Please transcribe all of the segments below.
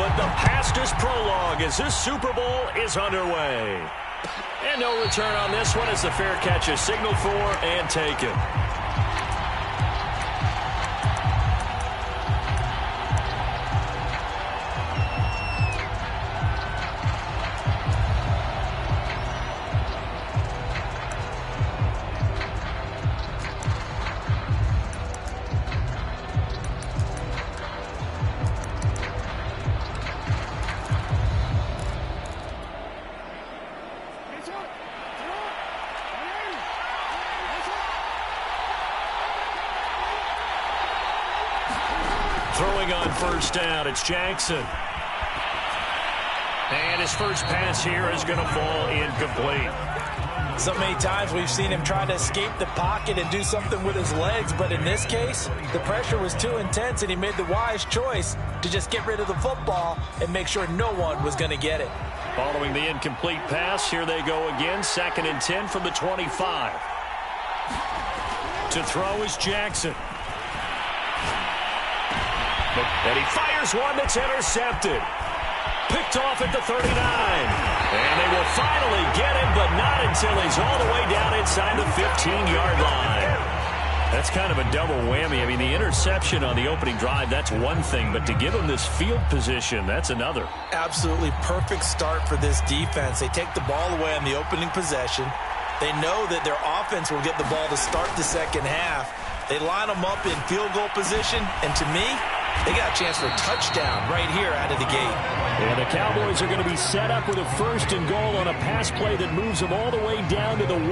but the past is prologue as this Super Bowl is underway. And no return on this one as the fair catch is signaled for and taken. Throwing on first down, it's Jackson. And his first pass here is going to fall incomplete. So many times we've seen him try to escape the pocket and do something with his legs, but in this case, the pressure was too intense and he made the wise choice to just get rid of the football and make sure no one was going to get it. Following the incomplete pass, here they go again, 2nd and 10 from the 25. To throw is Jackson. And he fires one that's intercepted. Picked off at the 39. And they will finally get him, but not until he's all the way down inside the 15-yard line. That's kind of a double whammy. I mean, the interception on the opening drive, that's one thing, but to give him this field position, that's another. Absolutely perfect start for this defense. They take the ball away on the opening possession. They know that their offense will get the ball to start the second half. They line them up in field goal position, and to me, they got a chance for a touchdown right here out of the gate. And the Cowboys are going to be set up with a 1st and goal on a pass play that moves them all the way down to the 1.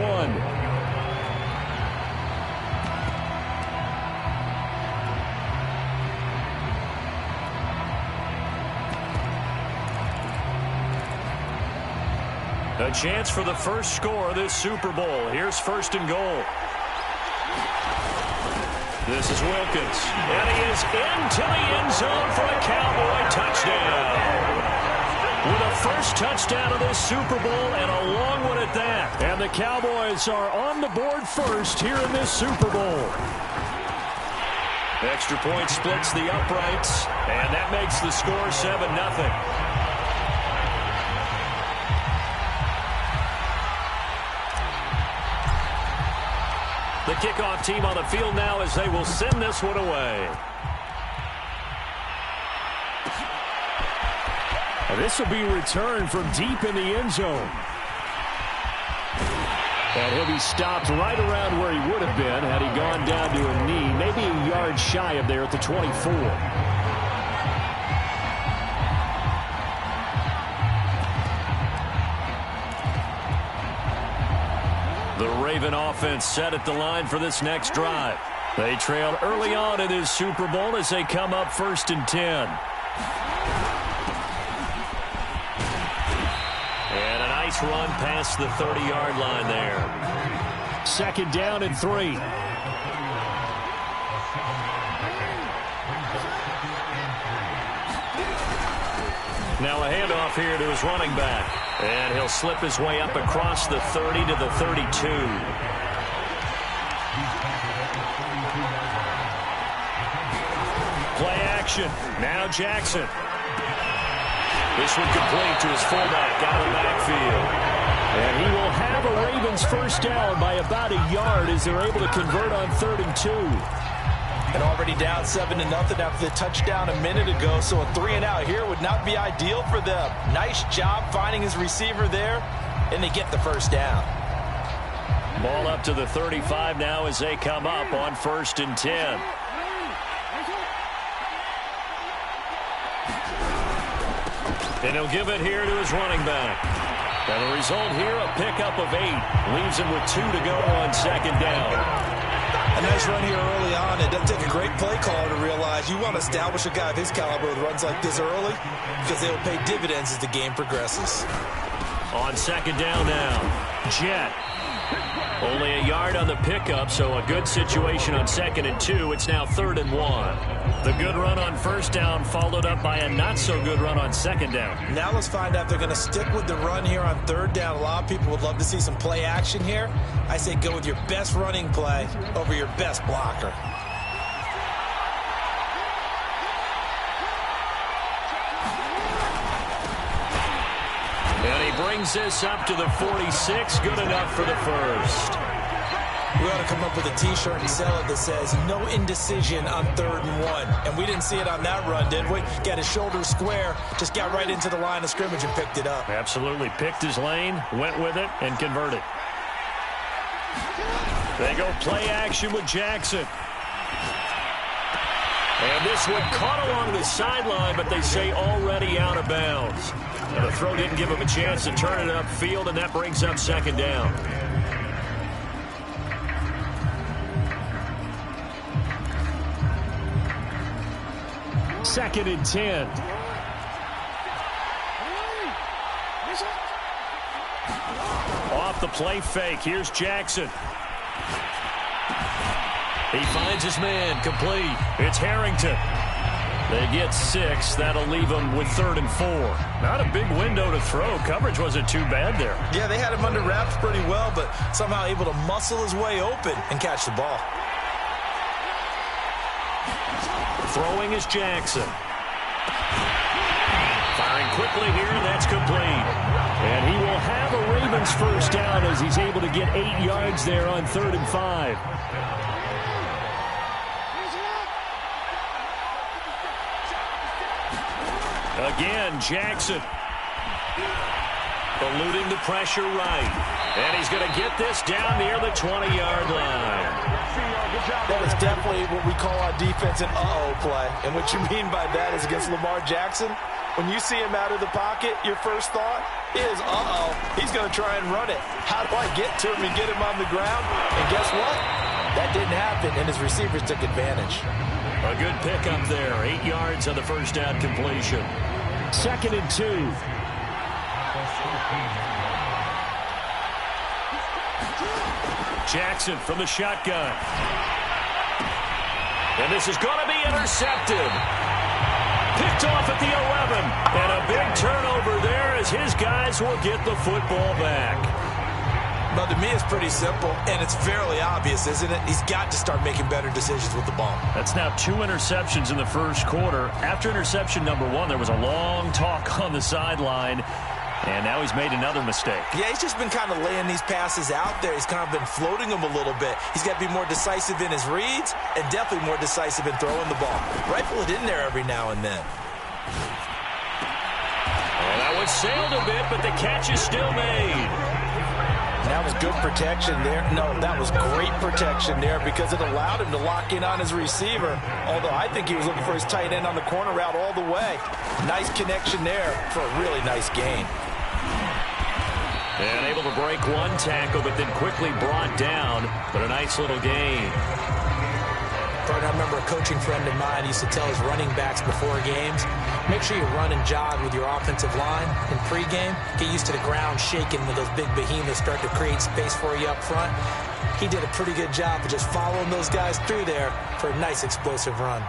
A chance for the first score of this Super Bowl. Here's 1st and goal. This is Wilkins, and he is into the end zone for a Cowboy touchdown. With a first touchdown of this Super Bowl, and a long one at that. And the Cowboys are on the board first here in this Super Bowl. Extra point splits the uprights, and that makes the score 7-0. The kickoff team on the field now as they will send this one away. And this will be returned from deep in the end zone. And he'll be stopped right around where he would have been had he gone down to a knee, maybe a yard shy of there at the 24. The Raven offense set at the line for this next drive. They trailed early on in this Super Bowl as they come up 1st and 10. And a nice run past the 30-yard line there. 2nd down and 3. Now a handoff here to his running back. And he'll slip his way up across the 30 to the 32. Play action. Now Jackson. This one complete to his fullback out of the backfield. And he will have a Ravens first down by about a yard as they're able to convert on 3rd and 2. And already down 7-0 after the touchdown a minute ago, so a 3-and-out here would not be ideal for them. Nice job finding his receiver there, and they get the first down. Ball up to the 35 now as they come up on 1st and 10. And he'll give it here to his running back. And the result here, a pickup of 8. Leaves him with 2 to go on 2nd down. A nice run here early on. It doesn't take a great play caller to realize you want to establish a guy of his caliber with runs like this early because they will pay dividends as the game progresses. On 2nd down now, Jet. Only a yard on the pickup, so a good situation on 2nd and 2. It's now 3rd and 1. The good run on 1st down followed up by a not-so-good run on 2nd down. Now let's find out if they're going to stick with the run here on 3rd down. A lot of people would love to see some play action here. I say go with your best running play over your best blocker. brings this up to the 46. Good enough for the first. We ought to come up with a T-shirt and sell it that says, no indecision on 3rd and 1. And we didn't see it on that run, did we? Got his shoulder square, just got right into the line of scrimmage and picked it up. Absolutely. Picked his lane, went with it, and converted. They go play action with Jackson. And this one caught along the sideline, but they say already out of bounds. And the throw didn't give him a chance to turn it upfield, and that brings up 2nd down. Second and 10. Off the play fake. Here's Jackson. He finds his man. Complete. It's Harrington. They get 6. That'll leave them with 3rd and 4. Not a big window to throw. Coverage wasn't too bad there. Yeah, they had him under wraps pretty well, but somehow able to muscle his way open and catch the ball. Throwing is Jackson. Firing quickly here, and that's complete. And he will have a Ravens first down as he's able to get 8 yards there on 3rd and 5. Again, Jackson. Eluding the pressure right. And he's going to get this down near the 20-yard line. That was definitely what we call on defense an uh-oh play. And what you mean by that is against Lamar Jackson, when you see him out of the pocket, your first thought is, uh-oh, he's going to try and run it. How do I get to him and get him on the ground? And guess what? That didn't happen, and his receivers took advantage. A good pickup there. 8 yards on the first down completion. 2nd and 2. Jackson from the shotgun. And this is going to be intercepted. Picked off at the 11. And a big turnover there as his guys will get the football back. Well, to me, it's pretty simple, and it's fairly obvious, isn't it? He's got to start making better decisions with the ball. That's now 2 interceptions in the first quarter. After interception number 1, there was a long talk on the sideline, and now he's made another mistake. Yeah, he's just been kind of laying these passes out there. He's kind of been floating them a little bit. He's got to be more decisive in his reads and definitely more decisive in throwing the ball. Rifle it in there every now and then. Well, that one sailed a bit, but the catch is still made. That was good protection there. No, that was great protection there because it allowed him to lock in on his receiver. Although I think he was looking for his tight end on the corner route all the way. Nice connection there for a really nice gain. And able to break one tackle, but then quickly brought down. But a nice little gain. I remember a coaching friend of mine used to tell his running backs before games, make sure you run and jog with your offensive line in pregame. Get used to the ground shaking when those big behemoths start to create space for you up front. He did a pretty good job of just following those guys through there for a nice explosive run.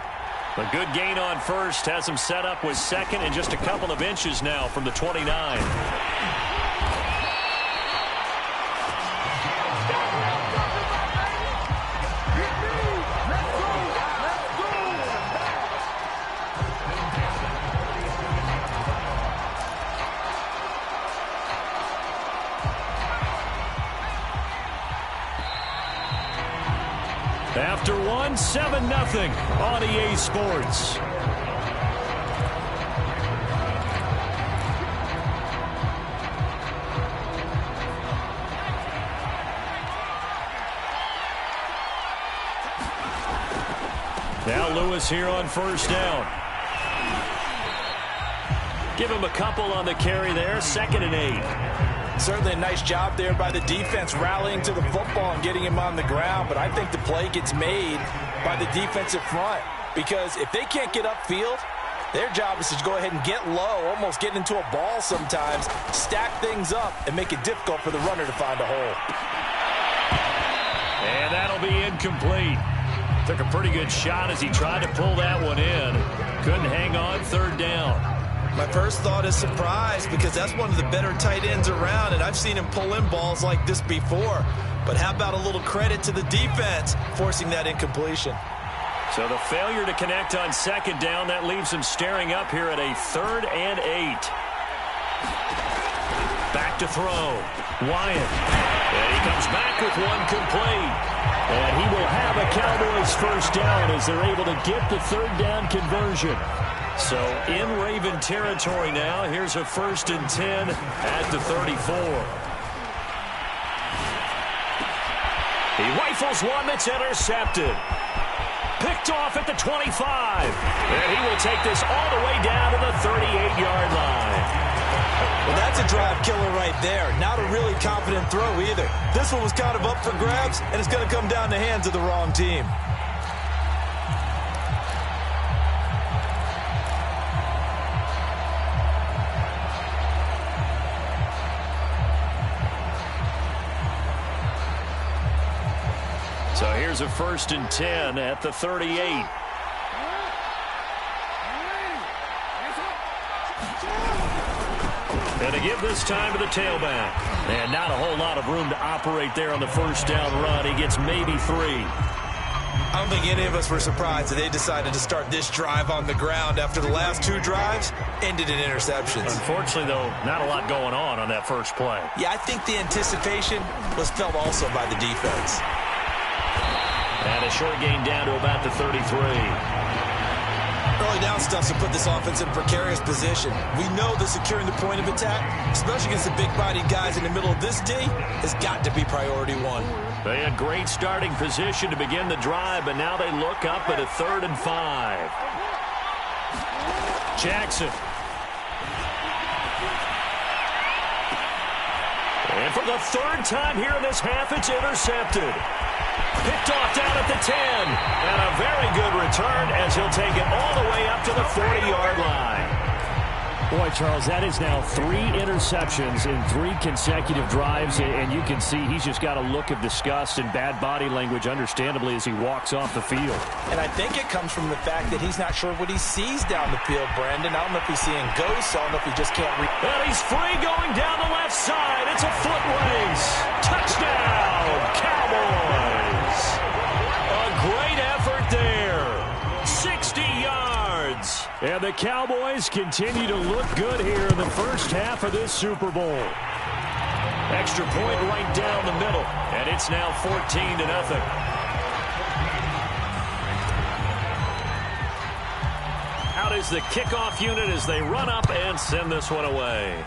A good gain on first has him set up with 2nd and just a couple of inches now from the 29. After one, 7-0 on EA Sports. Now Lewis here on first down. Give him a couple on the carry there. 2nd and 8. Certainly a nice job there by the defense rallying to the football and getting him on the ground. But I think the play gets made by the defensive front because if they can't get upfield, their job is to go ahead and get low, almost get into a ball sometimes, stack things up, and make it difficult for the runner to find a hole. And that'll be incomplete. Took a pretty good shot as he tried to pull that one in. Couldn't hang on. 3rd down. My first thought is surprise because that's one of the better tight ends around, and I've seen him pull in balls like this before. But how about a little credit to the defense forcing that incompletion? So the failure to connect on 2nd down, that leaves him staring up here at a 3rd and 8. Back to throw. Wyatt. And he comes back with one complete. And he will have a Cowboys first down as they're able to get the third down conversion. So in Raven territory now. Here's a 1st and 10 at the 34. He rifles one that's intercepted. Picked off at the 25. And he will take this all the way down to the 38-yard line. Well, that's a drive killer right there. Not a really confident throw either. This one was kind of up for grabs, and it's going to come down the hands of the wrong team. So here's a 1st and 10 at the 38. And to give this time to the tailback. And not a whole lot of room to operate there on the first down run. He gets maybe 3. I don't think any of us were surprised that they decided to start this drive on the ground after the last 2 drives ended in interceptions. Unfortunately, though, not a lot going on that first play. Yeah, I think the anticipation was felt also by the defense. And a short gain down to about the 33. Early down stuff to put this offense in a precarious position. We know that securing the point of attack, especially against the big-bodied guys in the middle of this D, has got to be priority 1. They had great starting position to begin the drive, but now they look up at a 3rd and 5. Jackson. And for the 3rd time here in this half, it's intercepted. Picked off down at the 10. And a very good return as he'll take it all the way up to the 40-yard line. Boy, Charles, that is now 3 interceptions in 3 consecutive drives, and you can see he's just got a look of disgust and bad body language, understandably, as he walks off the field. And I think it comes from the fact that he's not sure what he sees down the field, Brandon. I don't know if he's seeing ghosts. I don't know if he just can't read. And he's free going down the left side. It's a foot race. Touchdown, Cowboys. A great effort there. 60 yards. And the Cowboys continue to look good here in the first half of this Super Bowl. Extra point right down the middle. And it's now 14-0. Out is the kickoff unit as they run up and send this one away.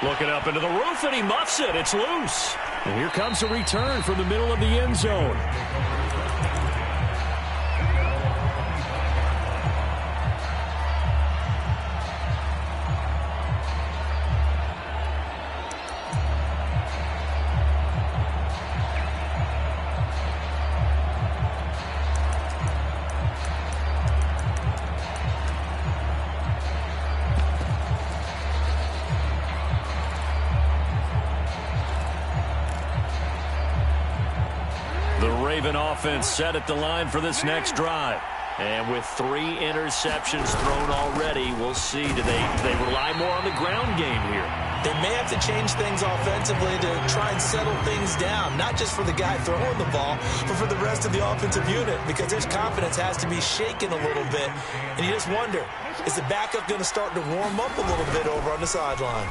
Looking up into the roof, and he muffs it. It's loose. And here comes a return from the middle of the end zone. Raven offense set at the line for this next drive. And with 3 interceptions thrown already, we'll see. Do they rely more on the ground game here? They may have to change things offensively to try and settle things down, not just for the guy throwing the ball, but for the rest of the offensive unit, because his confidence has to be shaken a little bit. And you just wonder, is the backup going to start to warm up a little bit over on the sideline?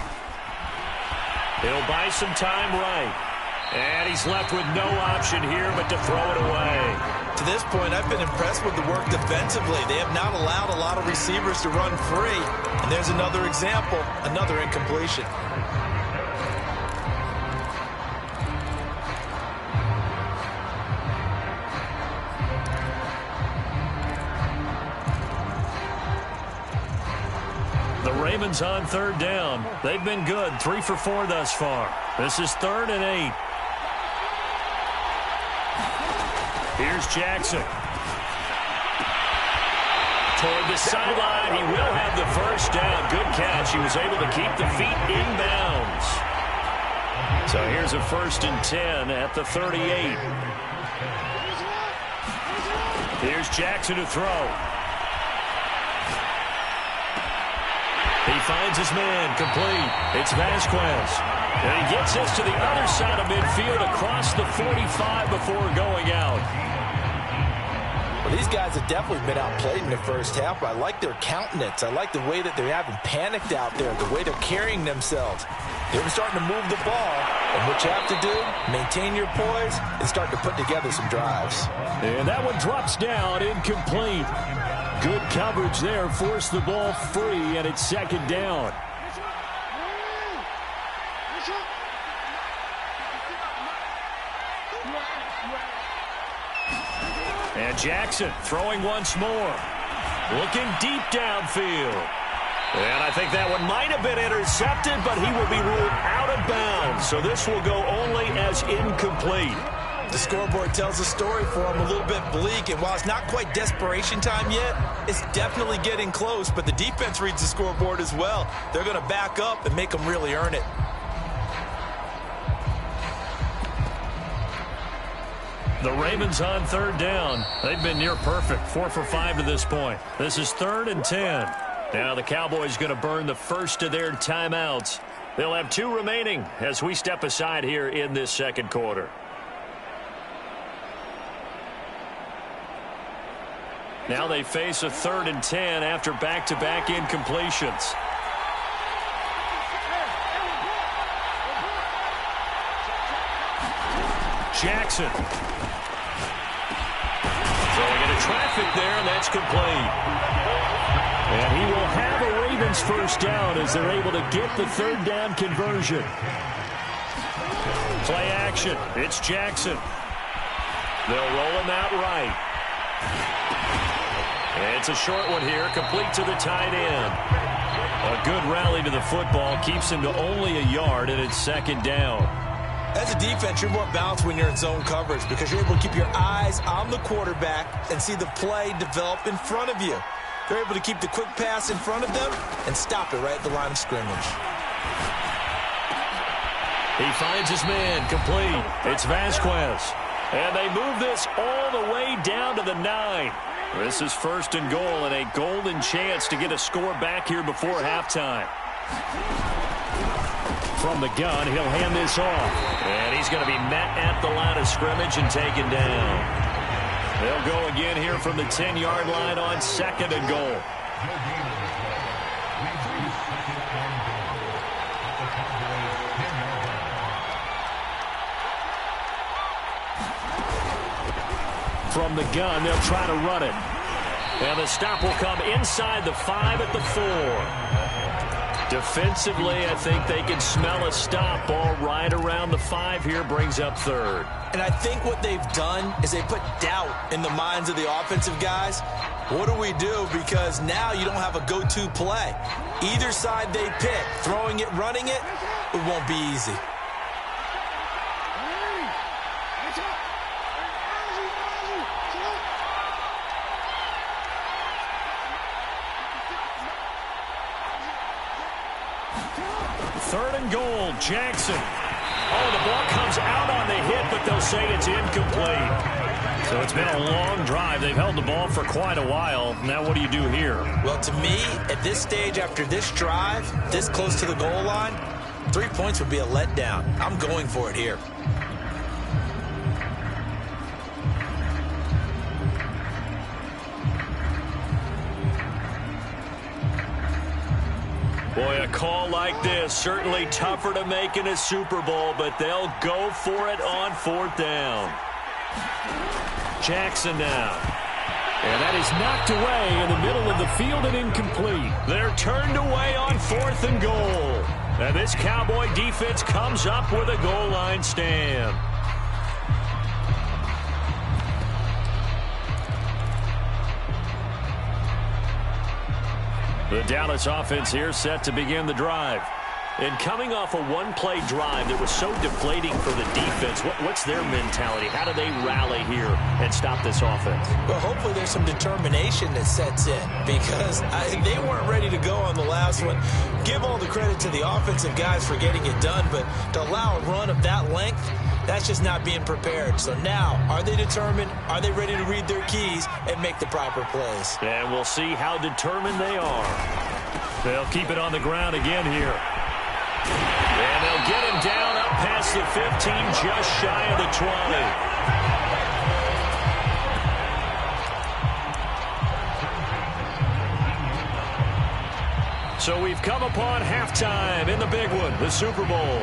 He'll buy some time right. And he's left with no option here but to throw it away. To this point, I've been impressed with the work defensively. They have not allowed a lot of receivers to run free. And there's another example, another incompletion. The Ravens on 3rd down. They've been good, 3 for 4 thus far. This is 3rd and 8. Here's Jackson. Toward the sideline, he will have the first down. Good catch. He was able to keep the feet in bounds. So here's a 1st and 10 at the 38. Here's Jackson to throw. He finds his man, complete. It's Vasquez. And he gets this to the other side of midfield across the 45 before going out. Well, these guys have definitely been outplayed in the first half, but I like their countenance. I like the way that they haven't panicked out there, the way they're carrying themselves. They're starting to move the ball, and what you have to do, maintain your poise and start to put together some drives. And that one drops down, incomplete. Good coverage there, forced the ball free, and it's second down. And Jackson throwing once more. Looking deep downfield. And I think that one might have been intercepted, but he will be ruled out of bounds. So this will go only as incomplete. The scoreboard tells a story for him, a little bit bleak. And while it's not quite desperation time yet, it's definitely getting close. But the defense reads the scoreboard as well. They're going to back up and make them really earn it. The Ravens on third down. They've been near perfect, 4 for 5 to this point. This is 3rd and 10. Now the Cowboys going to burn the first of their timeouts. They'll have 2 remaining as we step aside here in this second quarter. Now they face a 3rd and 10 after back-to-back incompletions. Jackson. Throwing into traffic there, and that's complete. And he will have a Ravens first down as they're able to get the 3rd down conversion. Play action. It's Jackson. They'll roll him out right. And it's a short one here, complete to the tight end. A good rally to the football keeps him to only a yard, and it's second down. As a defense, you're more balanced when you're in zone coverage because you're able to keep your eyes on the quarterback and see the play develop in front of you. They're able to keep the quick pass in front of them and stop it right at the line of scrimmage. He finds his man, complete. It's Vasquez. And they move this all the way down to the 9. This is 1st and goal and a golden chance to get a score back here before halftime. From the gun, he'll hand this off. And he's going to be met at the line of scrimmage and taken down. They'll go again here from the 10-yard line on 2nd and goal. From the gun, they'll try to run it. And the stop will come inside the 5 at the 4. Defensively, I think they can smell a stop. Ball right around the 5 here, brings up 3rd. And I think what they've done is they put doubt in the minds of the offensive guys. What do we do? Because now you don't have a go-to play. Either side they pick, throwing it, running it, it won't be easy. Third and goal, Jackson. Oh, the ball comes out on the hit, but they'll say it's incomplete. So it's been a long drive. They've held the ball for quite a while. Now what do you do here? Well, to me, at this stage, after this drive, this close to the goal line, 3 points would be a letdown. I'm going for it here. Boy, a call like this, certainly tougher to make in a Super Bowl, but they'll go for it on 4th down. Jackson now. And that is knocked away in the middle of the field and incomplete. They're turned away on 4th and goal. And this Cowboy defense comes up with a goal line stand. The Dallas offense here set to begin the drive. And coming off a one-play drive that was so deflating for the defense, what's their mentality? How do they rally here and stop this offense? Well, hopefully there's some determination that sets in because they weren't ready to go on the last one. Give all the credit to the offensive guys for getting it done, but to allow a run of that length, that's just not being prepared. So now, are they determined? Are they ready to read their keys and make the proper plays? And we'll see how determined they are. They'll keep it on the ground again here. And they'll get him down up past the 15, just shy of the 20. So we've come upon halftime in the big one, the Super Bowl.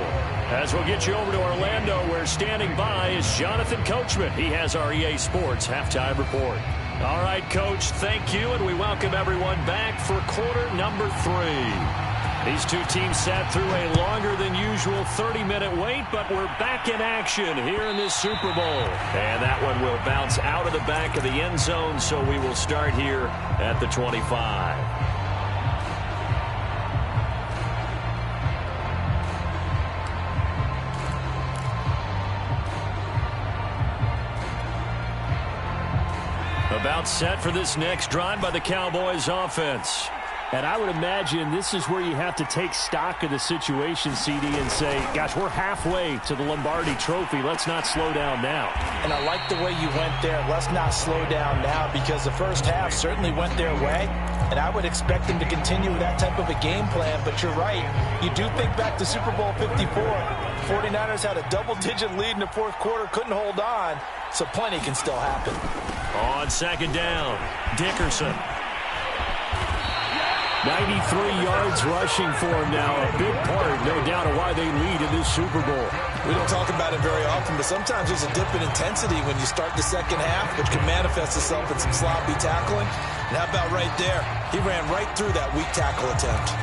As we'll get you over to Orlando, where standing by is Jonathan Coachman. He has our EA Sports halftime report. All right, Coach, thank you, and we welcome everyone back for quarter number 3. These two teams sat through a longer than usual 30-minute wait, but we're back in action here in this Super Bowl. And that one will bounce out of the back of the end zone, so we will start here at the 25. About set for this next drive by the Cowboys offense. And I would imagine this is where you have to take stock of the situation, CD, and say, gosh, we're halfway to the Lombardi Trophy. Let's not slow down now. And I like the way you went there. Let's not slow down now, because the first half certainly went their way. And I would expect them to continue with that type of a game plan. But you're right. You do think back to Super Bowl 54. 49ers had a double-digit lead in the fourth quarter, couldn't hold on. So plenty can still happen. On second down, Dickerson. 93 yards rushing for him now. A big part, no doubt, of why they lead in this Super Bowl. We don't talk about it very often, but sometimes there's a dip in intensity when you start the second half, which can manifest itself in some sloppy tackling. And how about right there? He ran right through that weak tackle attempt.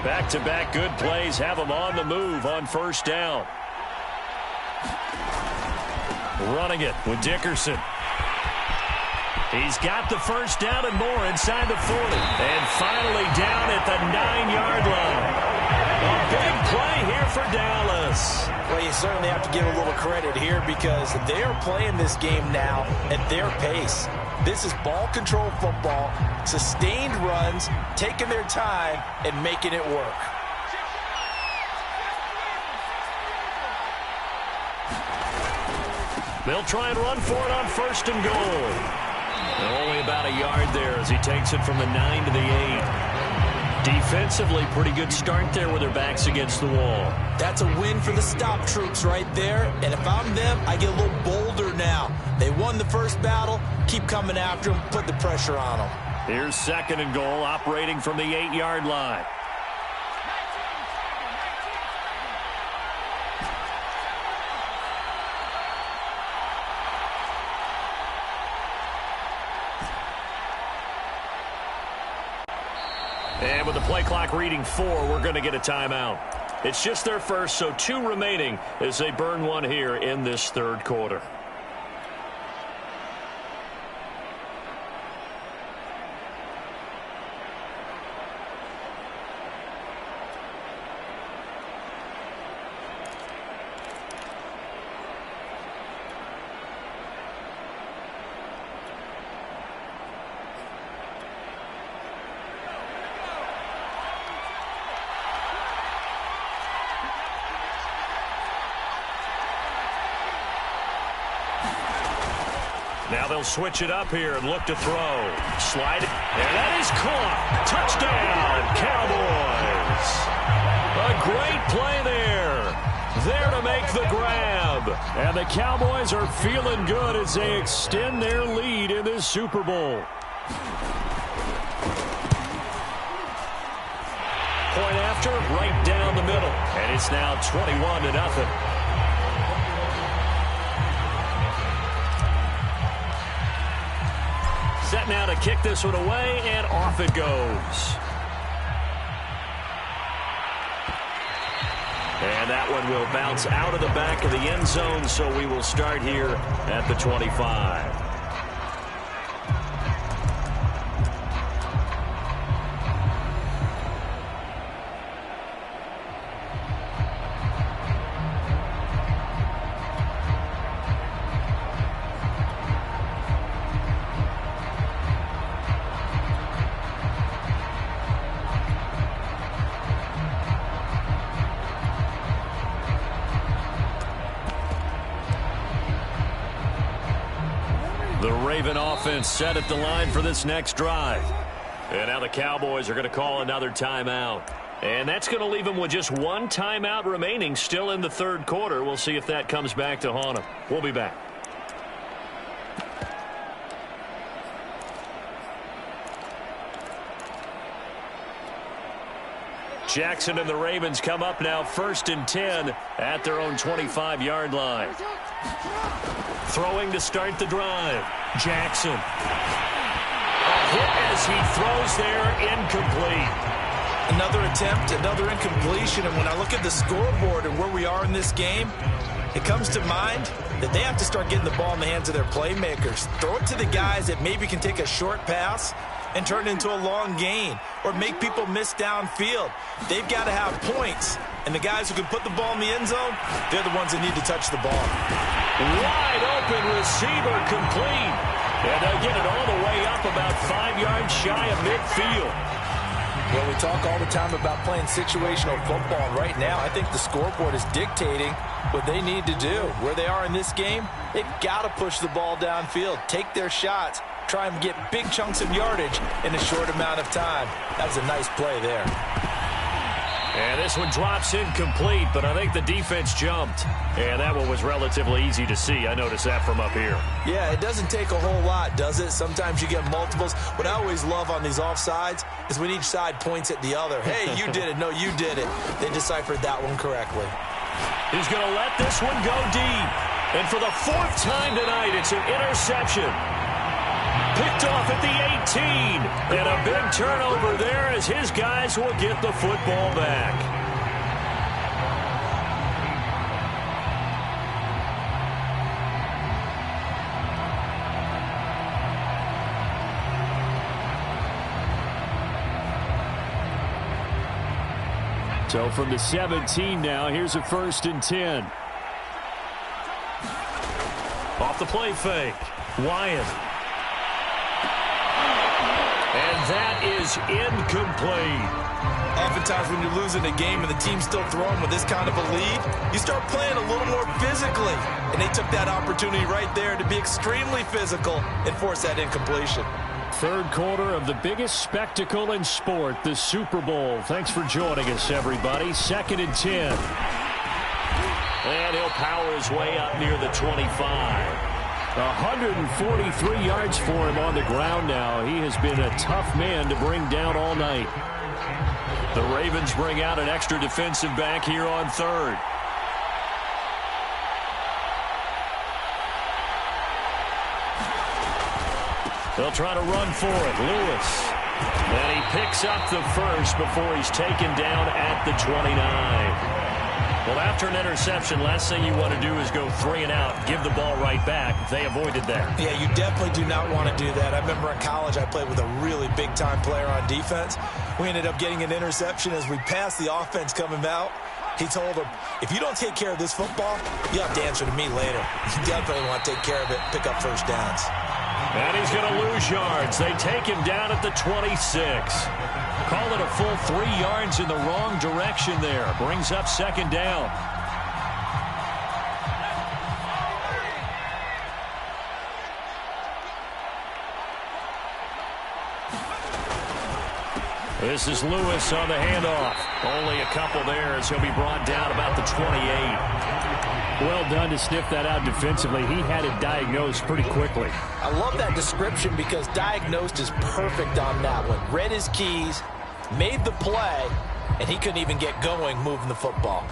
Back-to-back good plays have them on the move on first down. Running it with Dickerson. He's got the first down and more inside the 40. And finally down at the 9-yard line. A big play here for Dallas. Well, you certainly have to give a little credit here, because they're playing this game now at their pace. This is ball control football, sustained runs, taking their time, and making it work. They'll try and run for it on first and goal. And only about a yard there as he takes it from the 9 to the 8. Defensively, pretty good start there with their backs against the wall. That's a win for the stop troops right there. And if I'm them, I get a little bolder now. They won the first battle. Keep coming after them. Put the pressure on them. Here's second and goal, operating from the 8-yard line. And with the play clock reading 4, we're going to get a timeout. It's just their first, so 2 remaining as they burn one here in this third quarter. Now they'll switch it up here and look to throw. Slide it. And that is caught. Touchdown, Cowboys. A great play there. There to make the grab. And the Cowboys are feeling good as they extend their lead in this Super Bowl. Point after, right down the middle. And it's now 21-0. Set now to kick this one away, and off it goes. And that one will bounce out of the back of the end zone, so we will start here at the 25. The Raven offense set at the line for this next drive. And now the Cowboys are going to call another timeout. And that's going to leave them with just one timeout remaining still in the third quarter. We'll see if that comes back to haunt them. We'll be back. Jackson and the Ravens come up now 1st and 10 at their own 25-yard line. Throwing to start the drive. Jackson. A hit as he throws there, incomplete. Another attempt, another incompletion, and when I look at the scoreboard and where we are in this game, it comes to mind that they have to start getting the ball in the hands of their playmakers. Throw it to the guys that maybe can take a short pass and turn it into a long gain or make people miss downfield. They've got to have points, and the guys who can put the ball in the end zone, they're the ones that need to touch the ball. Wide open receiver complete, and they'll get it all the way up about 5 yards shy of midfield. Well, we talk all the time about playing situational football, and right now I think the scoreboard is dictating what they need to do. Where they are in this game, they've got to push the ball downfield, take their shots, try and get big chunks of yardage in a short amount of time. That was a nice play there. And this one drops incomplete, but I think the defense jumped. And that one was relatively easy to see. I noticed that from up here. Yeah, it doesn't take a whole lot, does it? Sometimes you get multiples. What I always love on these offsides is when each side points at the other. Hey, you did it. No, you did it. They deciphered that one correctly. He's going to let this one go deep. And for the 4th time tonight, it's an interception. Picked off at the 18. And a big turnover there as his guys will get the football back. So from the 17 now, here's a 1st and 10. Off the play fake. Wyatt. And that is incomplete. Oftentimes when you're losing a game and the team's still throwing with this kind of a lead, you start playing a little more physically. And they took that opportunity right there to be extremely physical and force that incompletion. Third quarter of the biggest spectacle in sport, the Super Bowl. Thanks for joining us, everybody. 2nd and 10. And he'll power his way up near the 25. 143 yards for him on the ground now. He has been a tough man to bring down all night. The Ravens bring out an extra defensive back here on 3rd. They'll try to run for it. Lewis. And he picks up the first before he's taken down at the 29. Well, after an interception, last thing you want to do is go 3 and out, give the ball right back. They avoided that. Yeah, you definitely do not want to do that. I remember in college I played with a really big-time player on defense. We ended up getting an interception as we passed the offense coming out. He told him, if you don't take care of this football, you'll have to answer to me later. You definitely want to take care of it, pick up first downs. And he's going to lose yards. They take him down at the 26. Call it a full 3 yards in the wrong direction there. Brings up 2nd down. This is Lewis on the handoff. Only a couple there as he'll be brought down about the 28. Well done to sniff that out defensively. He had it diagnosed pretty quickly. I love that description because diagnosed is perfect on that one. Read his keys, made the play, and he couldn't even get going moving the football.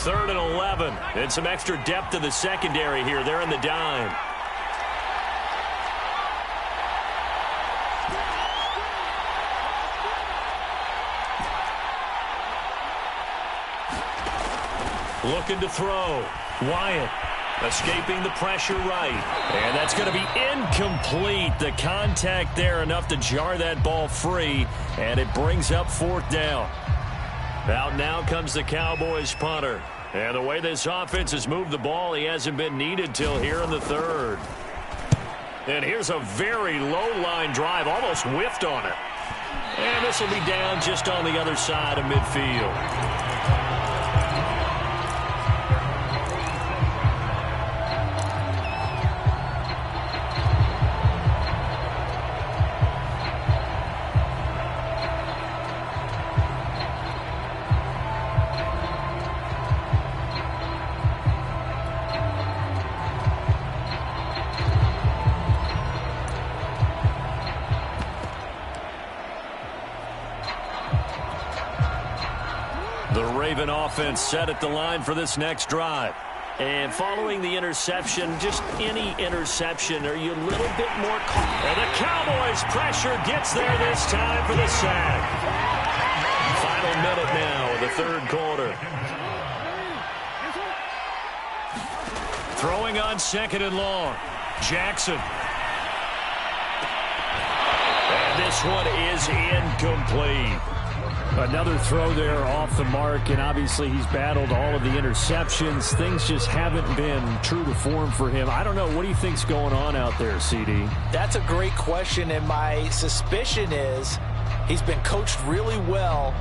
Third and 11. And some extra depth to the secondary here. They're in the dime. Looking to throw. Wyatt escaping the pressure right. And that's going to be incomplete. The contact there enough to jar that ball free. And it brings up 4th down. Out now comes the Cowboys punter. And the way this offense has moved the ball, he hasn't been needed till here in the 3rd. And here's a very low-line drive, almost whiffed on it. And this will be down just on the other side of midfield. Raven offense set at the line for this next drive. And following the interception, just any interception, are you a little bit more calm? And the Cowboys' pressure gets there this time for the sack. Final minute now of the third quarter. Throwing on 2nd and long. Jackson. And this one is incomplete. Another throw there off the mark, and obviously he's battled all of the interceptions. Things just haven't been true to form for him. I don't know. What do you think's going on out there, CD? That's a great question, and my suspicion is he's been coached really well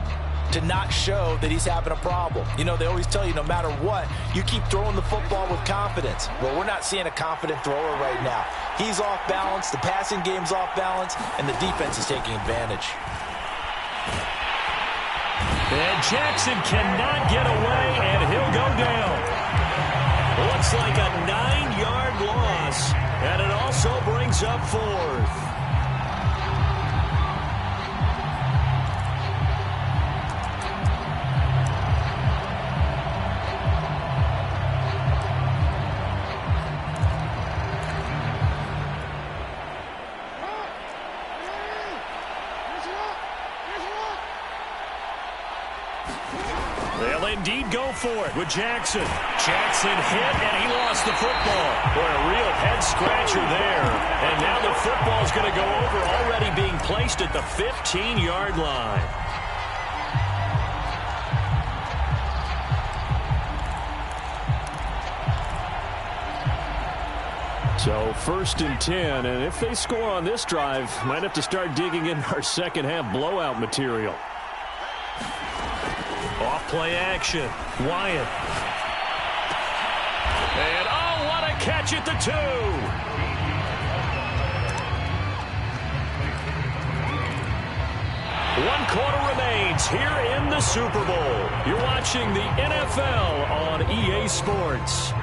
to not show that he's having a problem. You know, they always tell you no matter what, you keep throwing the football with confidence. Well, we're not seeing a confident thrower right now. He's off balance, the passing game's off balance, and the defense is taking advantage. And Jackson cannot get away, and he'll go down. Looks like a 9-yard loss, and it also brings up 4th. They'll indeed go for it with Jackson. Jackson hit, and he lost the football. Boy, a real head-scratcher there. And now the football's going to go over, already being placed at the 15-yard line. So 1st and 10, and if they score on this drive, might have to start digging in our second-half blowout material. Off-play action. Wyatt. And, oh, what a catch at the 2. One quarter remains here in the Super Bowl. You're watching the NFL on EA Sports.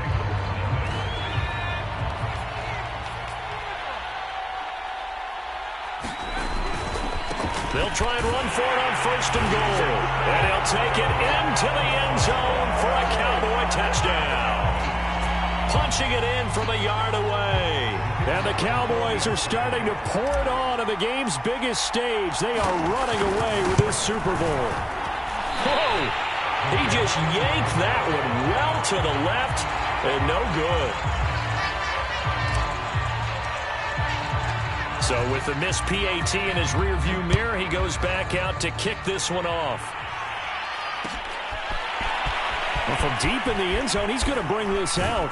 They'll try and run for it on 1st and goal. And he'll take it into the end zone for a Cowboy touchdown. Punching it in from a yard away. And the Cowboys are starting to pour it on the game's biggest stage. They are running away with this Super Bowl. Whoa! He just yanked that one well to the left, and no good. So with the missed PAT in his rearview mirror, he goes back out to kick this one off. Well, from deep in the end zone, he's going to bring this out.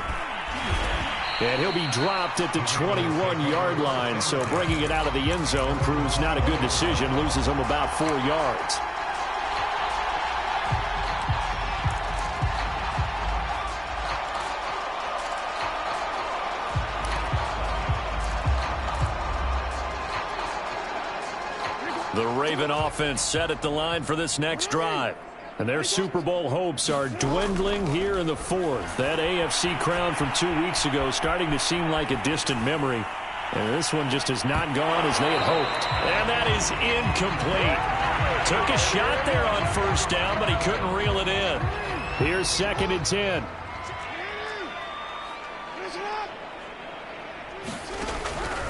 And he'll be dropped at the 21-yard line. So bringing it out of the end zone proves not a good decision. Loses him about 4 yards. The Raven offense set at the line for this next drive. And their Super Bowl hopes are dwindling here in the 4th. That AFC crown from 2 weeks ago starting to seem like a distant memory. And this one just has not gone as they had hoped. And that is incomplete. Took a shot there on 1st down, but he couldn't reel it in. Here's 2nd and 10.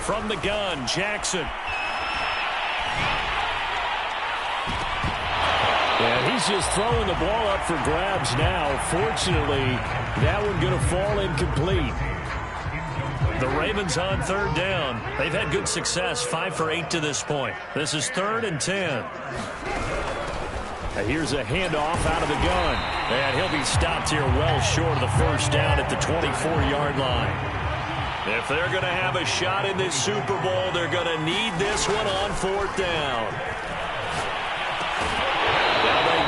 From the gun, Jackson. And he's just throwing the ball up for grabs now. Fortunately, that one going to fall incomplete. The Ravens on 3rd down. They've had good success, 5 for 8 to this point. This is 3rd and 10. Here's a handoff out of the gun. And he'll be stopped here well short of the 1st down at the 24-yard line. If they're going to have a shot in this Super Bowl, they're going to need this one on 4th down.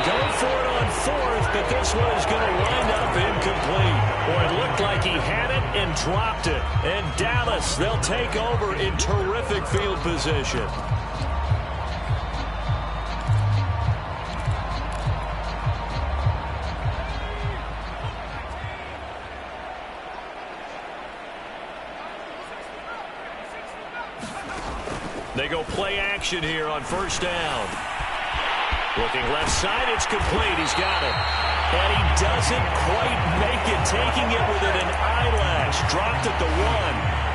Go for it on 4th, but this one is going to wind up incomplete. Boy, it looked like he had it and dropped it. And Dallas, they'll take over in terrific field position. They go play action here on 1st down. Looking left side, it's complete. He's got it. And he doesn't quite make it, taking it within an eyelash. Dropped at the 1.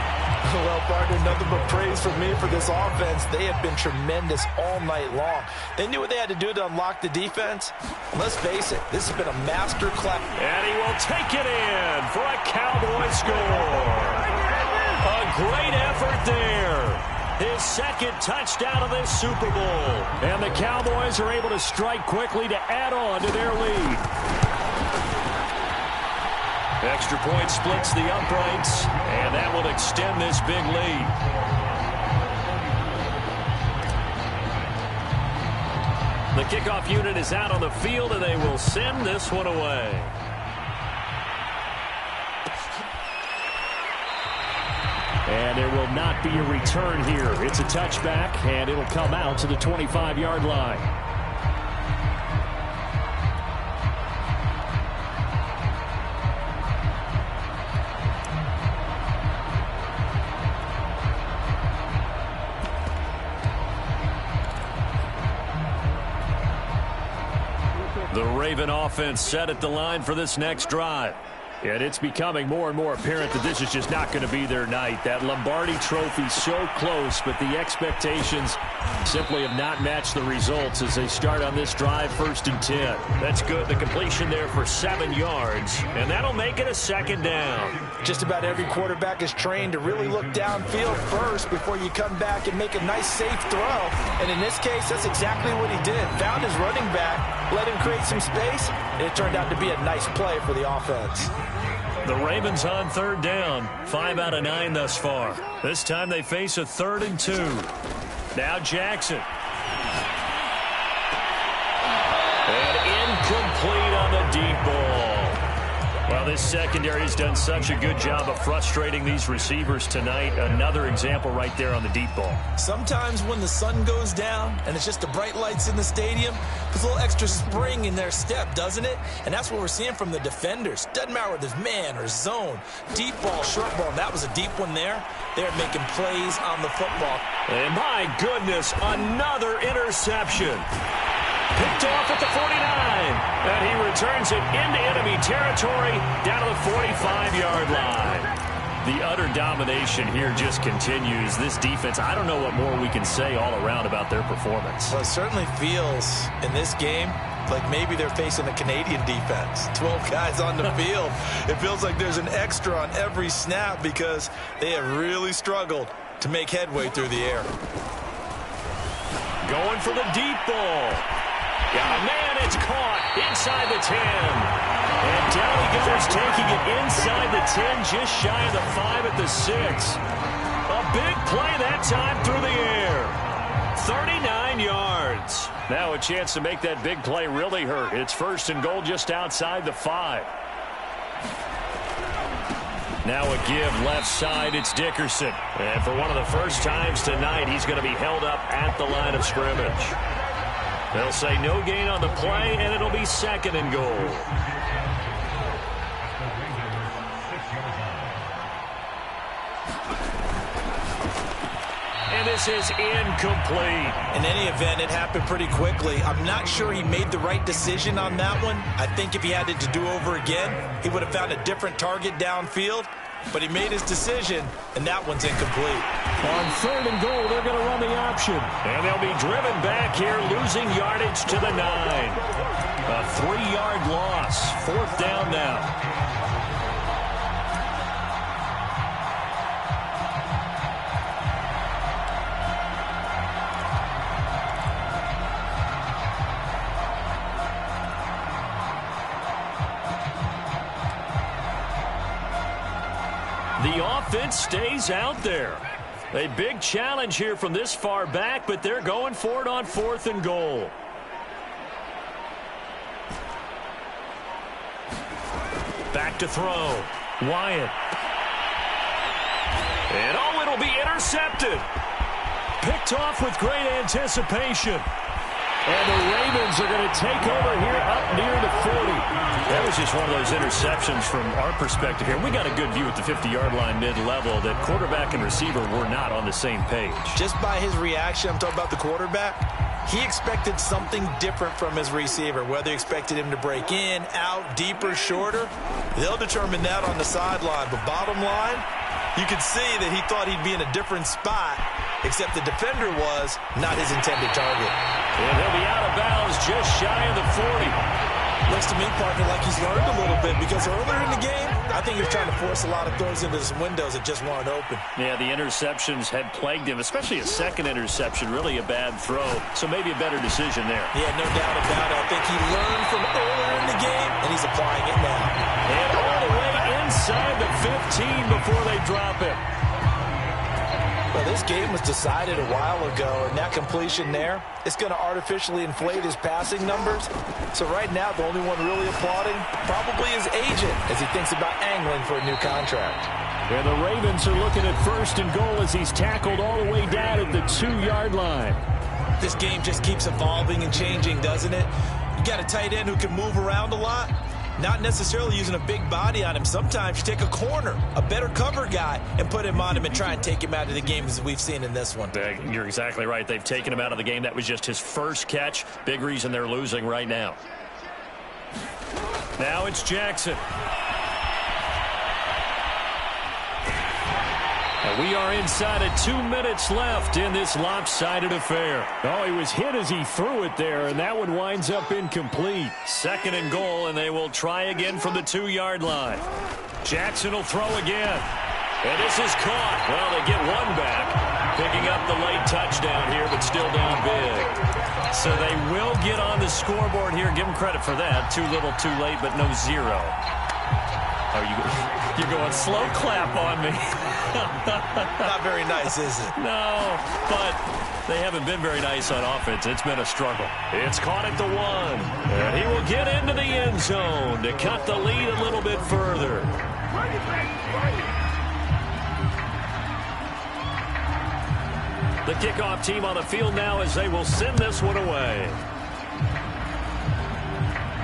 Well, partner, nothing but praise from me for this offense. They have been tremendous all night long. They knew what they had to do to unlock the defense. And let's face it, this has been a master class. And he will take it in for a Cowboy score. A great effort there. His second touchdown of this Super Bowl. And the Cowboys are able to strike quickly to add on to their lead. Extra point splits the uprights, and that will extend this big lead. The kickoff unit is out on the field, and they will send this one away. And there will not be a return here. It's a touchback, and it'll come out to the 25-yard line. The Raven offense set at the line for this next drive. And it's becoming more and more apparent that this is just not going to be their night. That Lombardi trophy so close, but the expectations simply have not matched the results as they start on this drive, 1st and 10. That's good. The completion there for 7 yards, and that'll make it a 2nd down. Just about every quarterback is trained to really look downfield first before you come back and make a nice, safe throw. And in this case, that's exactly what he did. Found his running back, let him create some space, and it turned out to be a nice play for the offense. The Ravens on 3rd down. 5 out of 9 thus far. This time they face a 3rd and 2. Now Jackson. And incomplete on the deep ball. Well, this secondary has done such a good job of frustrating these receivers tonight. Another example right there on the deep ball. Sometimes when the sun goes down and it's just the bright lights in the stadium, there's a little extra spring in their step, doesn't it? And that's what we're seeing from the defenders. Doesn't matter whether there's man or zone. Deep ball, short ball. That was a deep one there. They're making plays on the football. And my goodness, another interception. Picked off at the 49. And he returns it into enemy territory down to the 45-yard line. The utter domination here just continues. This defense, I don't know what more we can say all around about their performance. Well, it certainly feels in this game like maybe they're facing a Canadian defense. 12 guys on the field. It feels like there's an extra on every snap because they have really struggled to make headway through the air. Going for the deep ball. Yeah, man, it's caught inside the 10. And down he goes, taking it inside the 10, just shy of the 5 at the 6. A big play that time through the air. 39 yards. Now a chance to make that big play really hurt. It's 1st and goal just outside the 5. Now a give left side, it's Dickerson. And for one of the first times tonight, he's going to be held up at the line of scrimmage. They'll say no gain on the play, and it'll be 2nd and goal. And this is incomplete. In any event, it happened pretty quickly. I'm not sure he made the right decision on that one. I think if he had it to do over again, he would have found a different target downfield. But he made his decision, and that one's incomplete. On 3rd and goal, they're going to run the option. And they'll be driven back here, losing yardage to the 9. A 3-yard loss. 4th down now. The offense stays out there. A big challenge here from this far back, but they're going for it on 4th and goal. Back to throw. Wyatt. And oh, it'll be intercepted. Picked off with great anticipation. And the Ravens are going to take over here up near the 40. That was just one of those interceptions from our perspective here. We got a good view at the 50-yard line mid-level that quarterback and receiver were not on the same page. Just by his reaction, I'm talking about the quarterback, He expected something different from his receiver, whether he expected him to break in, out, deeper, shorter. They'll determine that on the sideline. But bottom line, you could see that he thought he'd be in a different spot, except the defender was not his intended target. And he'll be out of bounds just shy of the 40. Looks to me, partner, like he's learned a little bit, because earlier in the game, I think he was trying to force a lot of throws into some windows that just weren't open. Yeah, the interceptions had plagued him, especially a second interception, really a bad throw. So maybe a better decision there. Yeah, no doubt about it. I think he learned from earlier in the game, and he's applying it now. And all the way inside the 15 before they drop it. Well, this game was decided a while ago, and that completion there, it's going to artificially inflate his passing numbers. So right now, the only one really applauding probably his agent as he thinks about angling for a new contract. And the Ravens are looking at 1st and goal as he's tackled all the way down at the 2-yard line. This game just keeps evolving and changing, doesn't it? You got a tight end who can move around a lot. Not necessarily using a big body on him. Sometimes you take a corner, a better cover guy, and put him on him and try and take him out of the game as we've seen in this one. You're exactly right. They've taken him out of the game. That was just his first catch. Big reason they're losing right now. Now it's Jackson. And we are inside of 2 minutes left in this lopsided affair. Oh, he was hit as he threw it there, and that one winds up incomplete. 2nd and goal, and they will try again from the 2-yard line. Jackson will throw again. And this is caught. Well, they get one back. Picking up the late touchdown here, but still down big. So they will get on the scoreboard here. Give them credit for that. Too little, too late, but no 0. Oh, you're going slow clap on me. Not very nice, is it? No, but they haven't been very nice on offense. It's been a struggle. It's caught at the 1. And he will get into the end zone to cut the lead a little bit further. The kickoff team on the field now as they will send this one away.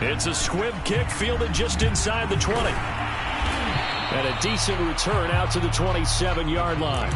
It's a squib kick fielded just inside the 20. And a decent return out to the 27-yard line.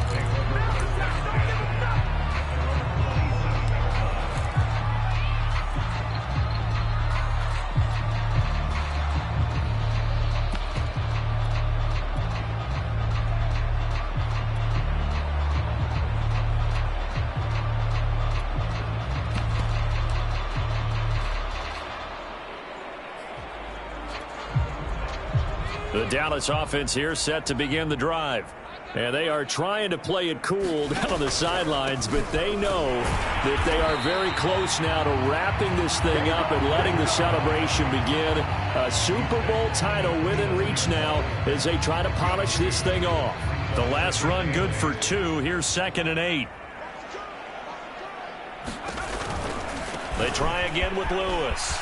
The Dallas offense here set to begin the drive. And they are trying to play it cool down on the sidelines, but they know that they are very close now to wrapping this thing up and letting the celebration begin. A Super Bowl title within reach now as they try to polish this thing off. The last run good for 2. Here's 2nd and 8. They try again with Lewis.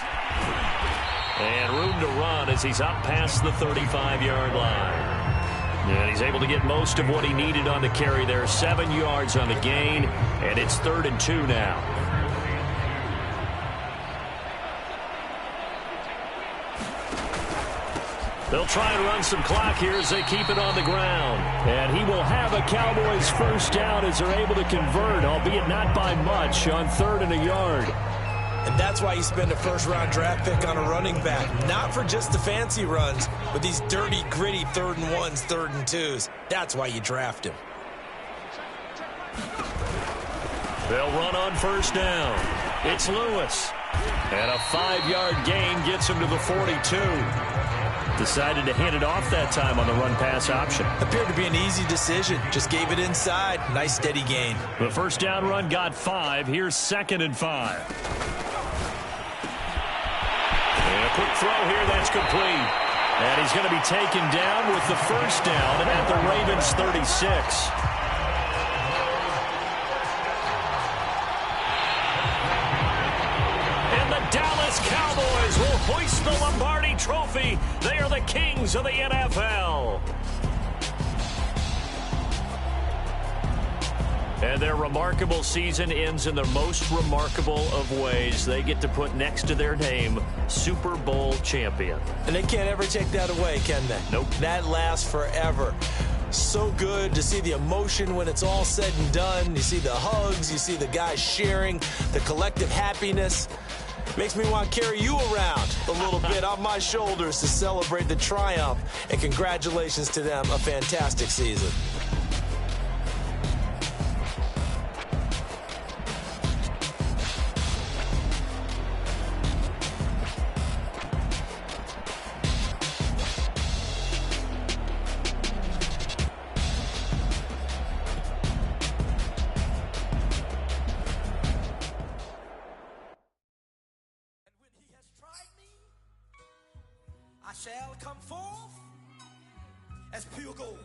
And room to run as he's up past the 35-yard line. And he's able to get most of what he needed on the carry there. 7 yards on the gain, and it's 3rd and 2 now. They'll try and run some clock here as they keep it on the ground. And he will have a Cowboys first down as they're able to convert, albeit not by much, on 3rd and a yard. And that's why you spend a first-round draft pick on a running back. Not for just the fancy runs, but these dirty, gritty 3rd and 1s, 3rd and 2s. That's why you draft him. They'll run on first down. It's Lewis. And a 5-yard gain gets him to the 42. Decided to hand it off that time on the run-pass option. Appeared to be an easy decision. Just gave it inside. Nice, steady gain. The first down run got 5. Here's 2nd and 5. And a quick throw here. That's complete. And he's going to be taken down with the first down at the Ravens 36. Dallas Cowboys will hoist the Lombardi Trophy. They are the kings of the NFL. And their remarkable season ends in the most remarkable of ways. They get to put next to their name, Super Bowl champion. And they can't ever take that away, can they? Nope. That lasts forever. So good to see the emotion when it's all said and done. You see the hugs, you see the guys sharing, the collective happiness. Makes me want to carry you around a little bit on my shoulders to celebrate the triumph. And congratulations to them, a fantastic season. Shall come forth as pure gold.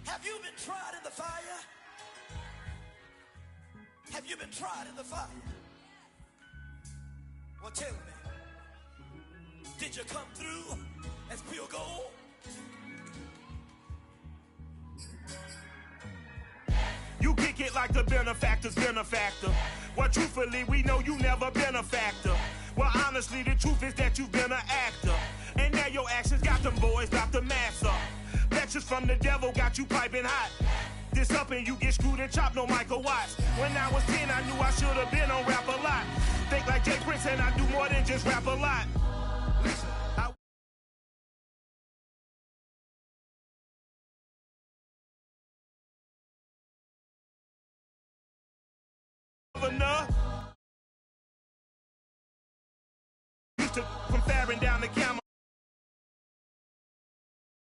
Have you been tried in the fire? Have you been tried in the fire? Well, tell me, did you come through as pure gold? You kick it like the benefactor's benefactor. Well, truthfully, we know you never been a factor. Well, honestly, the truth is that you've been an actor. And now your actions got them boys about to mass up. Lectures from the devil got you piping hot. This up and you get screwed and chopped, no Michael Watts. When I was 10, I knew I should have been on rap a lot. Think like Jay Prince and I do more than just rap a lot. Listen, from faring down